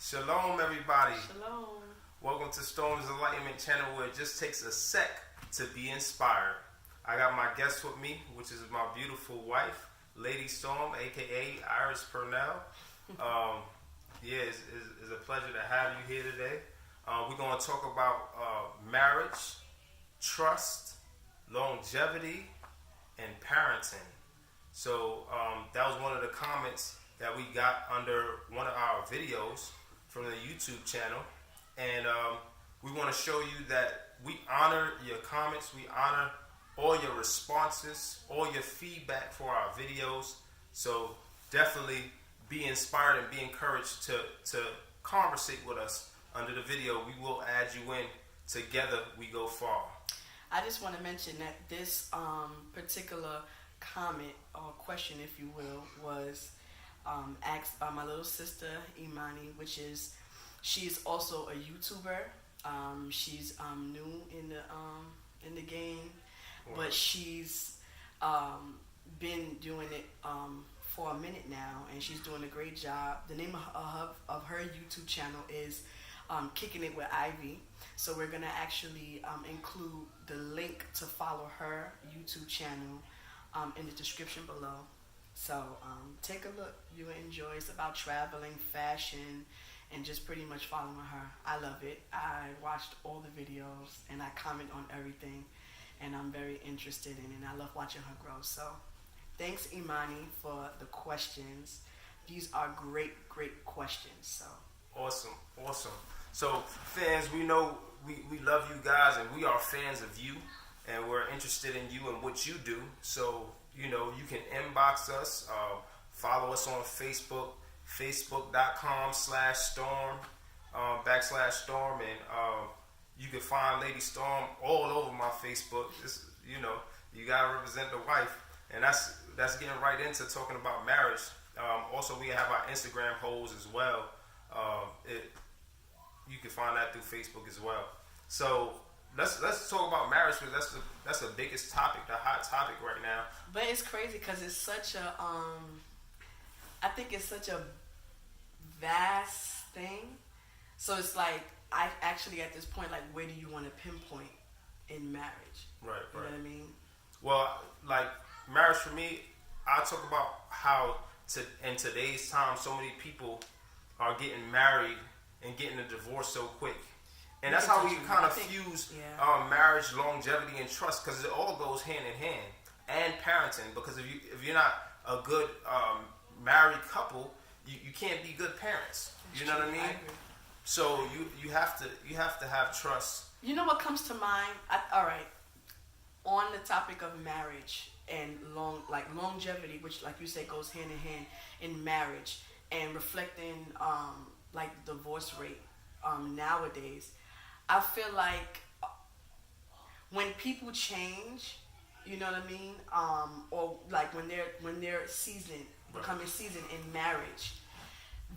Shalom, everybody. Shalom. Welcome to Storm's Enlightenment channel, where it just takes a sec to be inspired. I got my guest with me, which is my beautiful wife, Lady Storm, aka Iris Purnell. It's a pleasure to have you here today. We're going to talk about marriage, trust, longevity, and parenting. So that was one of the comments that we got under one of our videos from the YouTube channel. And we want to show you that we honor your comments, we honor all your responses, all your feedback for our videos. So definitely be inspired and be encouraged to conversate with us under the video. We will add you in. Together we go far. I just want to mention that this particular comment or question, if you will, was asked by my little sister Imani, she's also a YouTuber. She's new in the game, but she's been doing it for a minute now, and she's doing a great job. The name of her YouTube channel is Kicking It with Ivy. So we're gonna actually include the link to follow her YouTube channel in the description below. So take a look. You will enjoy. It's about traveling, fashion, and just pretty much following her. I love it. I watched all the videos and I comment on everything, and I'm very interested in it, and I love watching her grow. So thanks, Imani, for the questions. These are great questions. So awesome. So fans, we know we love you guys, and we are fans of you, and we're interested in you and what you do. So you can inbox us, follow us on Facebook, facebook.com/storm, /storm, and you can find Lady Storm all over my Facebook. You gotta represent the wife, and that's getting right into talking about marriage. Also, we have our Instagram polls as well. You can find that through Facebook as well. So let's talk about marriage, because that's the biggest topic, the hot topic right now. But it's crazy because it's such a I think it's such a vast thing. So it's like, I actually at this point, like, where do you want to pinpoint in marriage? Right. You know what I mean? Well, like, marriage for me, I talk about how in today's time, so many people are getting married and getting a divorce so quick. And that's how we kind of fuse marriage, longevity, and trust, because it all goes hand in hand. And parenting, because if you're not a good married couple, you can't be good parents. You know what I mean? So you have to have trust. You know what comes to mind? All right, on the topic of marriage and longevity, which, like you said, goes hand in hand in marriage, and reflecting like divorce rate nowadays. I feel like when people change, you know what I mean, or like when they're becoming seasoned in marriage,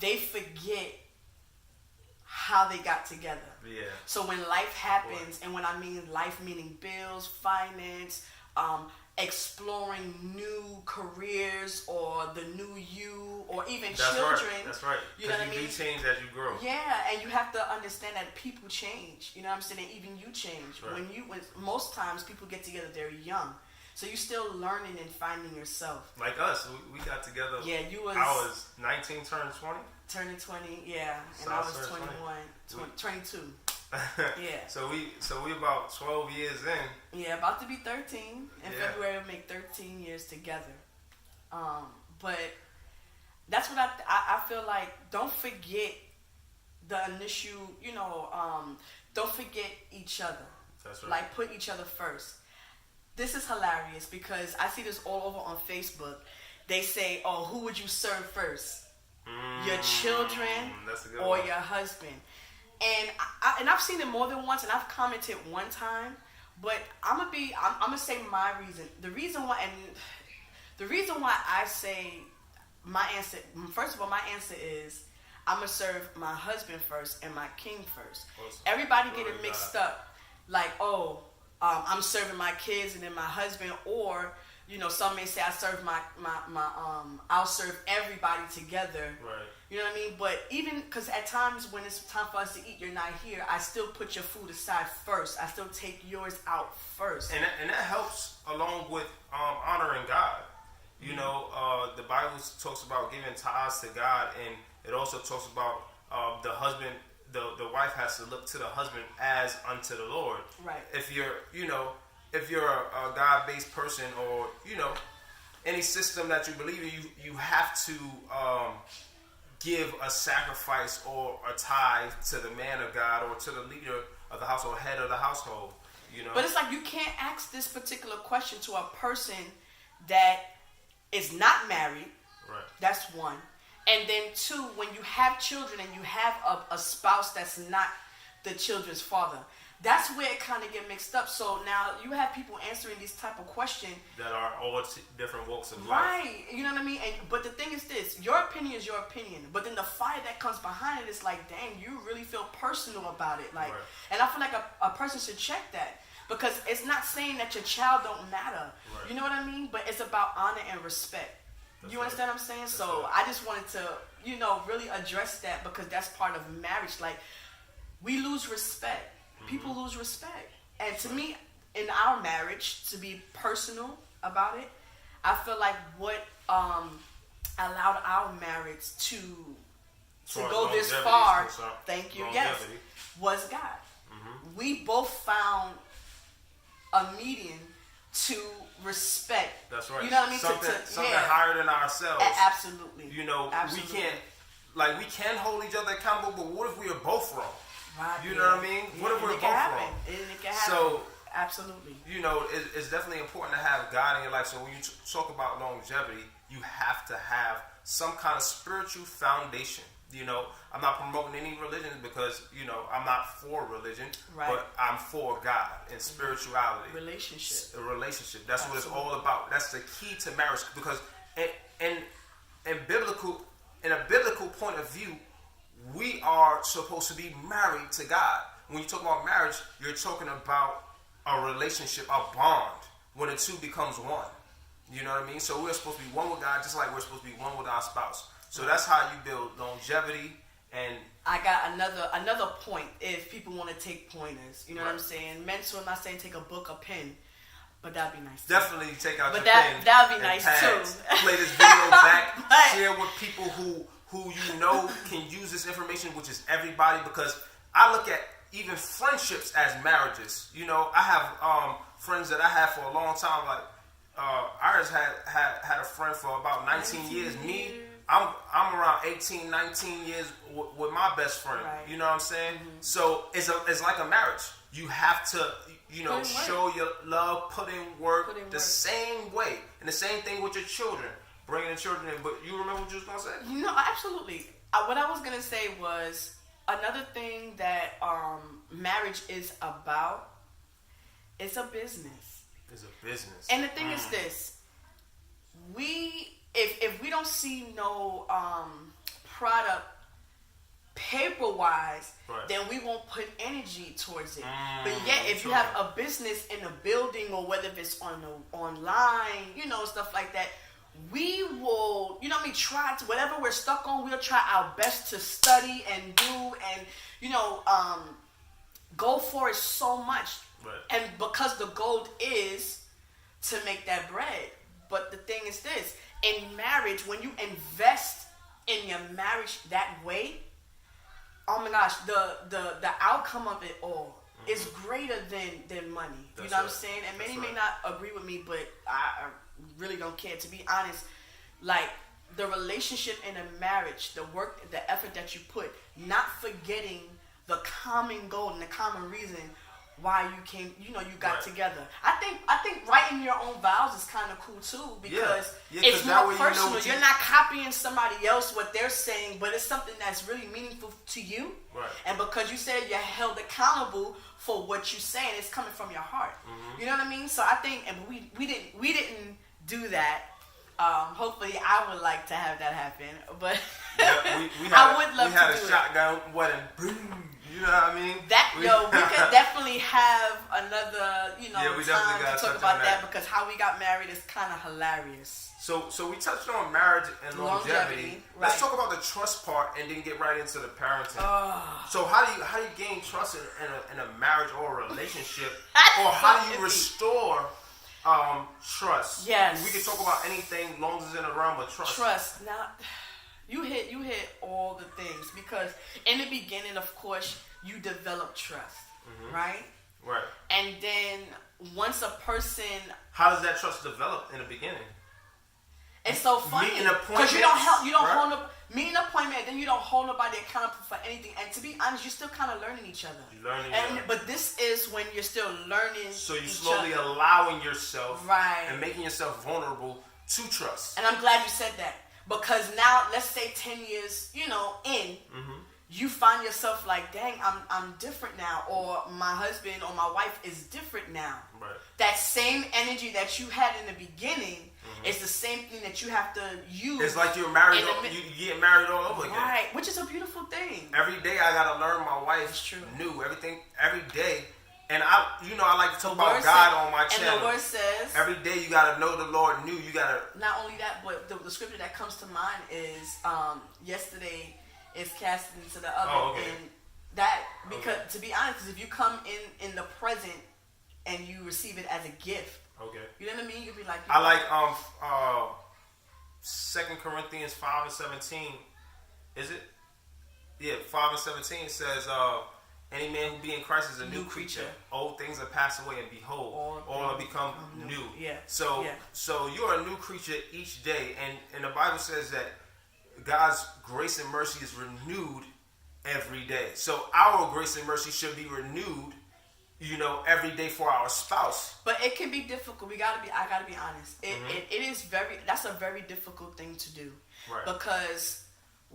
they forget how they got together. Yeah. So when life happens, and when I mean life, meaning bills, finance, exploring new careers, or the new you, or even children. That's right. You know what I mean? You do change as you grow. Yeah, and you have to understand that people change. You know what I'm saying? And even you change. Right. When most times people get together, they're young. So you're still learning and finding yourself. Like us, we got together. Yeah, I was 19, turning 20. Turning 20, yeah, So and I was 21, 22. Yeah. So we about 12 years in. Yeah, about to be 13. In February, we'll make 13 years together. But that's what I feel like. Don't forget the initial, don't forget each other. That's right. Like, put each other first. This is hilarious because I see this all over on Facebook. They say, oh, who would you serve first? Your children or your husband? And I've seen it more than once, and I've commented one time, but I'm gonna say my reason. The reason why I say my answer, first of all, my answer is I'm gonna serve my husband first and my king first. Awesome. Everybody get it mixed up, like, I'm serving my kids and then my husband, or some may say I serve I'll serve everybody together. Right. You know what I mean? But even because at times when it's time for us to eat, you're not here. I still put your food aside first. I still take yours out first. And that helps along with honoring God. The Bible talks about giving tithes to God, and it also talks about the husband, the wife has to look to the husband as unto the Lord. Right. If you're a God-based person, or any system that you believe in, you have to give a sacrifice or a tithe to the man of God or to the leader of the household, head of the household. But it's like you can't ask this particular question to a person that is not married. Right. That's one. And then two, when you have children and you have a spouse that's not the children's father, that's where it kind of get mixed up. So now you have people answering these type of questions that are all different walks of life. Right. You know what I mean? But the thing is this, your opinion is your opinion. But then the fire that comes behind it is like, dang, you really feel personal about it. Like, right. And I feel like a person should check that. Because it's not saying that your child don't matter. Right. You know what I mean? But it's about honor and respect. That's you understand what I'm saying? So right. I just wanted to, really address that, because that's part of marriage. Like, we lose respect. Mm-hmm. People lose respect. And to me, in our marriage, to be personal about it, I feel like what allowed our marriage to go this far, thank you, yes, was God. Mm-hmm. We both found a median to respect. That's right. You know what I mean? Something higher than ourselves. Absolutely. Absolutely. We can hold each other accountable, but what if we are both wrong? Right. You know what I mean? Yeah. What if we're both wrong? It can happen. So, absolutely. It's definitely important to have God in your life. So when you talk about longevity, you have to have some kind of spiritual foundation. I'm not promoting any religion because, I'm not for religion, right. But I'm for God and spirituality. Relationship. A relationship. That's Absolutely. What it's all about. That's the key to marriage, because in a biblical point of view, we are supposed to be married to God. When you talk about marriage, you're talking about a relationship, a bond, when the two becomes one. You know what I mean? So we're supposed to be one with God, just like we're supposed to be one with our spouse. So that's how you build longevity. And I got another point. If people want to take pointers, you know right. what I'm saying. Mentor, I'm not saying take a book, a pen, but that'd be nice. Definitely take out but your pen. That'd be nice pads. too. Play this video back. Share with people who can use this information, which is everybody. Because I look at even friendships as marriages. I have friends that I had for a long time. Like Iris had a friend for about 19 years. Me. I'm around 18, 19 years with my best friend. Right. You know what I'm saying? Mm-hmm. So it's like a marriage. You have to, show your love, put in work the same way. And the same thing with your children. Bringing the children in. But you remember what you was going to say? No, absolutely. What I was going to say was another thing that marriage is about. It's a business. It's a business. And the thing is this. If we don't see no product paper-wise, right. then we won't put energy towards it. But yet, if you have a business in a building, or whether it's online, stuff like that, we will, try to, whatever we're stuck on, we'll try our best to study and do and, go for it so much. Right. And because the goal is to make that bread. But the thing is this. In marriage, when you invest in your marriage that way, oh my gosh, the outcome of it all is greater than money. That's you know right. what I'm saying? And many That's may right. not agree with me, but I really don't care. To be honest, like the relationship in a marriage, the work, the effort that you put, not forgetting the common goal and the common reason why you came, you got right. together. I think writing your own vows is kind of cool too, because it's more personal. You're not copying somebody else what they're saying, but it's something that's really meaningful to you. Right. And because you said you're held accountable for what you say, and it's coming from your heart. Mm-hmm. You know what I mean? So I think, and we didn't do that Hopefully, I would like to have that happen, but Yeah, we I would love we had to a do shotgun wedding. Boom. You know what I mean? we could definitely have another, Yeah, we definitely time gotta to talk touch about on that that. because how we got married is kind of hilarious. So we touched on marriage and longevity. Let's right. talk about the trust part and then get right into the parenting. So how do you gain trust in a marriage or a relationship, or how do you restore trust? Yes. We can talk about anything as long as it's in the realm of trust. Trust. Now, you hit all the things because in the beginning, of course, you develop trust, right? Right. And then once a person, How does that trust develop in the beginning? it's so funny Meeting because you don't right? hold up meeting an appointment, and then you don't hold nobody accountable for anything. And to be honest, you're still kind of learning each other. You're learning. But this is when you're still learning. So you're each slowly other. allowing yourself Right. and making yourself vulnerable to trust. And I'm glad you said that because now, let's say 10 years, in, you find yourself like, dang, I'm different now, or my husband or my wife is different now. Right. That same energy that you had in the beginning is the same thing that you have to use. It's like you're married. You get married all over again. Right, which is a beautiful thing. Every day I gotta learn my wife new everything every day, and I like to talk about God on my channel. And the word says every day you gotta know the Lord new. You gotta. Not only that, but the scripture that comes to mind is yesterday is cast into the oven, Oh, okay. and that because to be honest, if you come in the present and you receive it as a gift, Okay. you know what I mean. You'd be like, I like 2 Corinthians 5:17. Is it? Yeah, 5:17 says, "Any man who be in Christ is a new creature. Old things are passed away, and behold, all are become new." Yeah. So you're a new creature each day, and the Bible says that God's grace and mercy is renewed every day. So our grace and mercy should be renewed, every day for our spouse. But it can be difficult. I gotta be honest. It is that's a very difficult thing to do. Right. Because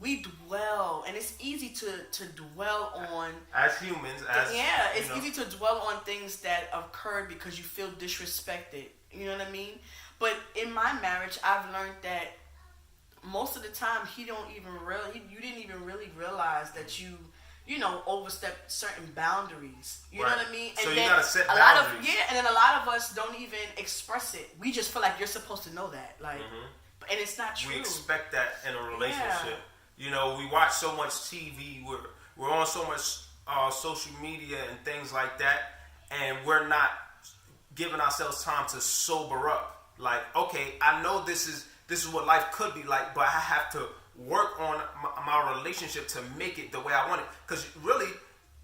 we dwell, and it's easy to dwell on As humans, it's easy to dwell on things that occurred because you feel disrespected. You know what I mean? But in my marriage, I've learned that most of the time you didn't even really realize that you overstepped certain boundaries. You know what I mean? And so you then gotta set boundaries. and then a lot of us don't even express it. We just feel like you're supposed to know that, and it's not true. We expect that in a relationship. We watch so much TV. We're on so much social media and things like that, and we're not giving ourselves time to sober up. Like, okay, I know this is what life could be like, but I have to work on my relationship to make it the way I want it. Because really,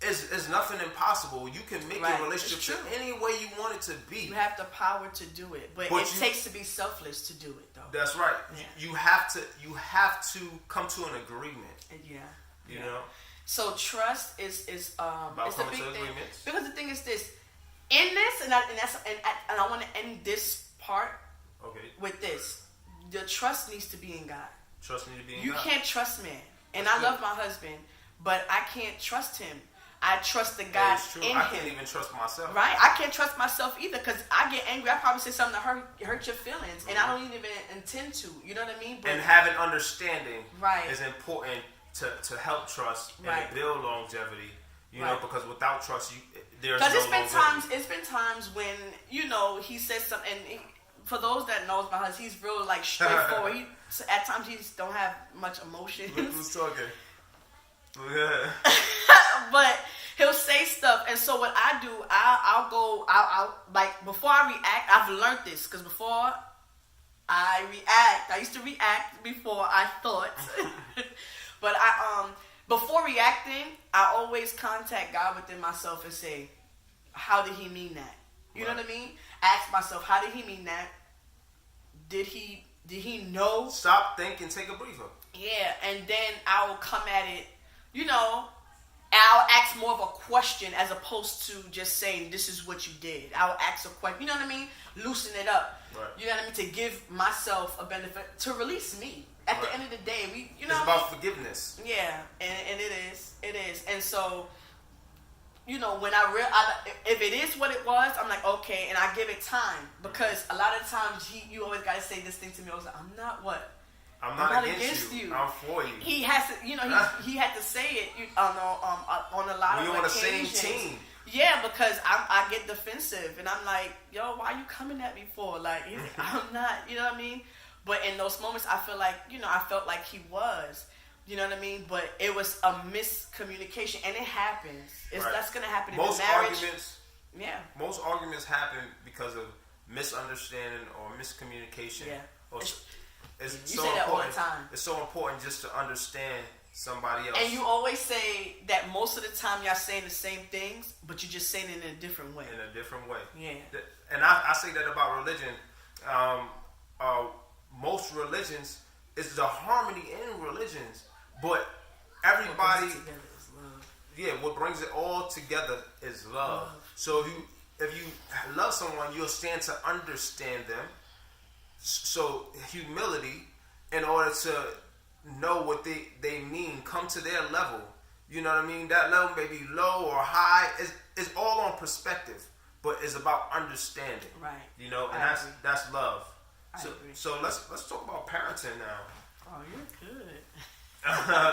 it's nothing impossible. You can make your relationship any way you want it to be. You have the power to do it, but it takes to be selfless to do it, though. That's right. Yeah. You have to come to an agreement. Yeah. You know. So trust is about it's a coming big to thing. agreements. Because the thing is this, in this, and I want to end this part with this. The trust needs to be in God. Trust needs to be in God. You can't trust man. And I love my husband, but I can't trust him. I trust the God in him. I can't even trust myself. Right? I can't trust myself either because I get angry. I probably say something to hurt your feelings, and I don't even intend to. You know what I mean? And having understanding Right. is important to help trust and Right. to build longevity. You know, Right. because without trust, there's no Because longevity. it's been times when he says something. And for those that knows my husband, he's real straightforward. At times he just don't have much emotion. Look who's talking. Yeah. But he'll say stuff, and so what I do, I'll like before I react. I've learned this because before I react, I used to react before I thought. But before reacting, I always contact God within myself and say, how did he mean that? You know what I mean? Ask myself, how did he mean that? Did he know? Stop, think, and take a breather. Yeah, and then I will come at it, I'll ask more of a question as opposed to just saying, this is what you did. I'll ask a question, you know what I mean? Loosen it up. Right. You know what I mean? To give myself a benefit, to release me. At the end of the day, it's about forgiveness. Yeah, and it is. And so when if it is what it was, I'm like, okay, and I give it time, because a lot of times you always gotta say this thing to me. I was like, I'm not against you. I'm for you. He has to, he had to say it on a lot of occasions. We on the same team. Yeah, because I get defensive, and I'm like, yo, why are you coming at me for? Like, I'm not, you know what I mean? But in those moments, I feel like, I felt like he was. You know what I mean? But it was a miscommunication, and it happens. That's going to happen in a marriage. Most arguments happen because of misunderstanding or miscommunication. Yeah. It's you so say that important. all the time. It's so important just to understand somebody else. And you always say that most of the time y'all saying the same things, but you just saying it in a different way. In a different way. Yeah. And I say that about religion. Most religions, it's the harmony in religions. But everybody, what brings it all together is love. So if you love someone, you'll stand to understand them. So humility, in order to know what they mean, come to their level. You know what I mean? That level may be low or high. It's all on perspective, but it's about understanding. Right. And that's love. I agree. So let's talk about parenting now. Oh, you're good.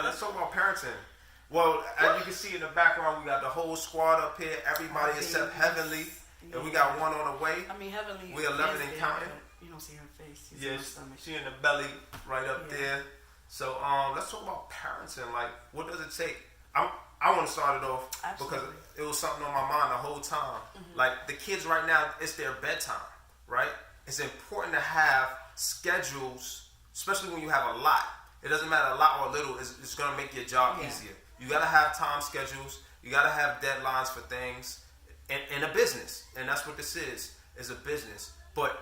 Let's talk about parenting. Well, as you can see in the background, we got the whole squad up here. Everybody except Heavenly, and we got one on the way. I mean, Heavenly. We're 11 and counting. You don't see her face. Yes, she in the belly right up there. So let's talk about parenting. Like, what does it take? I want to start it off because it was something on my mind the whole time. Mm-hmm. Like, the kids right now, it's their bedtime, right? It's important to have schedules, especially when you have a lot. It doesn't matter a lot or a little. It's going to make your job easier. You got to have time schedules. You got to have deadlines for things in a business. And that's what this is a business. But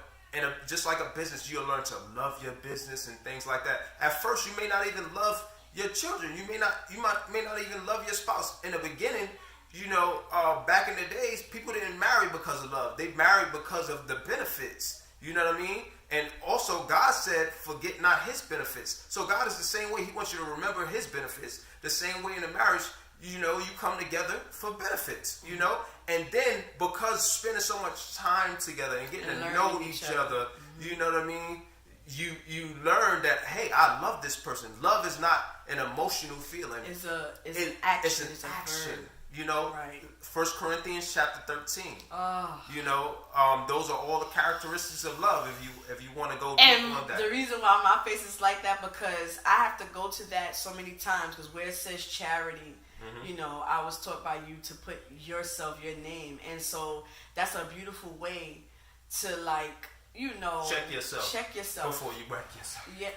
just like a business, you'll learn to love your business and things like that. At first, you may not even love your children. You may not even love your spouse. In the beginning, back in the days, people didn't marry because of love. They married because of the benefits. You know what I mean? And also, God said, forget not his benefits. So God is the same way. He wants you to remember his benefits. The same way in a marriage, you come together for benefits, And then, because spending so much time together and getting to know each other, you know what I mean? You learn that, hey, I love this person. Love is not an emotional feeling. It's an action. It's an action. Right. 1 Corinthians chapter 13. Those are all the characteristics of love. If you want to go deep on that. And the reason why my face is like that, because I have to go to that so many times, because where it says charity, I was taught by you to put yourself, your name, and so that's a beautiful way to check yourself before you wreck yourself. Yeah.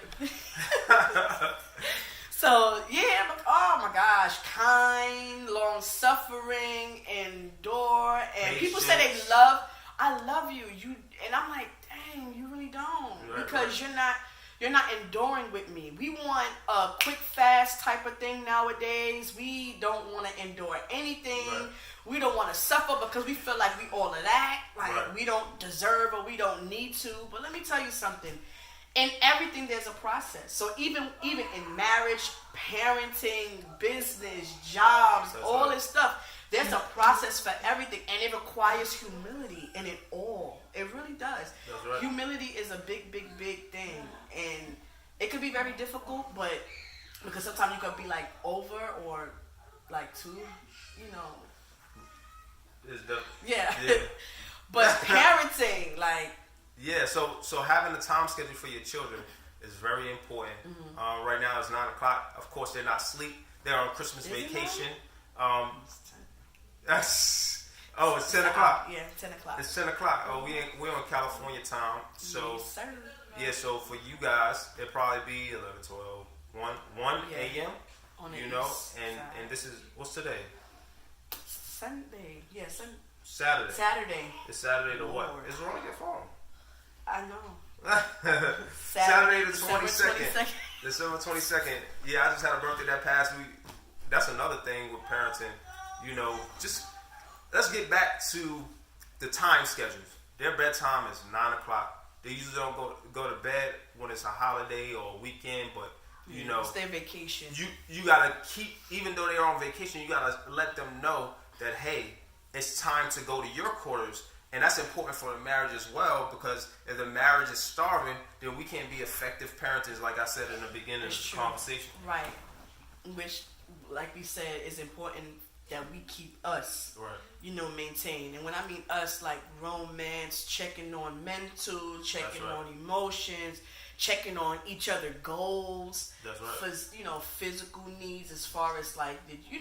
So, oh my gosh, kind, long-suffering, endure, and people say they I love you, and I'm like, dang, you really don't, because you're not enduring with me. We want a quick, fast type of thing nowadays. We don't want to endure anything. Right. We don't want to suffer because we feel like we all of that, we don't deserve or we don't need to. But let me tell you something. In everything, there's a process. So even in marriage, parenting, business, jobs, all this stuff, there's a process for everything, and it requires humility in it all. It really does. That's right. Humility is a big, big, big thing, and it could be very difficult, but because sometimes you could be like over or like too, Yeah. But parenting, Yeah, so having a time schedule for your children is very important. Mm-hmm. Right now it's 9 o'clock. Of course, they're not asleep. They're on Christmas vacation. It's 10 o'clock. Yeah, 10 o'clock. It's 10 o'clock. Oh, we're on California time. So yes, sir. Yeah, so for you guys, it'll probably be 11, 12, 1 a.m. On the and this is, what's today? Sunday. Yeah, Saturday. Saturday. It's Saturday to what? It's wrong on your phone. I know. Saturday the 22nd. December 22nd. Yeah, I just had a birthday that past week. That's another thing with parenting. Just let's get back to the time schedules. Their bedtime is 9 o'clock. They usually don't go to bed when it's a holiday or a weekend, but it's their vacation. You gotta keep, even though they're on vacation, you gotta let them know that, hey, it's time to go to your quarters. And that's important for the marriage as well, because if the marriage is starving, then we can't be effective parents, like I said in the beginning of the conversation. Right. Which, like we said, is important that we keep us, maintained. And when I mean us, like romance, checking on mental, checking on emotions, checking on each other goals. That's right. For, physical needs, as far as like, did you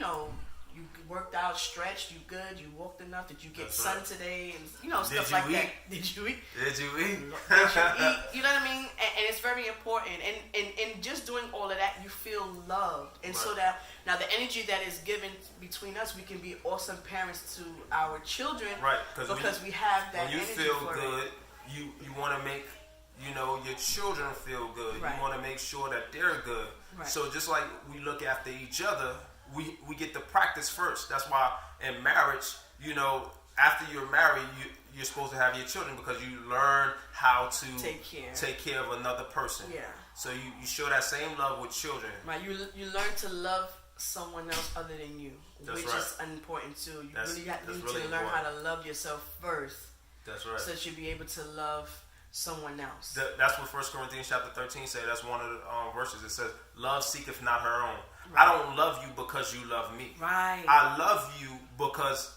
worked out, stretched, you good, you walked enough, did you get sun today, and stuff like that. Did you eat? Did you eat? You know what I mean? And it's very important. And just doing all of that, you feel loved. And so that now the energy that is given between us, we can be awesome parents to our children. Right. Because we have that energy. When you energy feel for good, it. you want to make your children feel good. Right. You want to make sure that they're good. Right. So just like we look after each other, we get to practice first. That's why in marriage, after you're married, you're supposed to have your children, because you learn how to take care of another person. Yeah. So you show that same love with children. Right. You learn to love someone else other than you, which is important too. You really need to learn how to love yourself first. That's right. So that you'll be able to love someone else. That's what 1 Corinthians chapter 13 says. That's one of the verses. It says, "Love seeketh not her own." Right. I don't love you because you love me. Right. I love you because...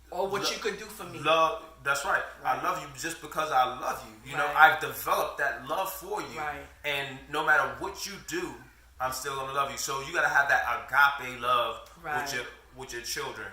Or what you could do for me. Love. That's right. I love you just because I love you. I've developed that love for you. Right. And no matter what you do, I'm still going to love you. So you got to have that agape love with your children.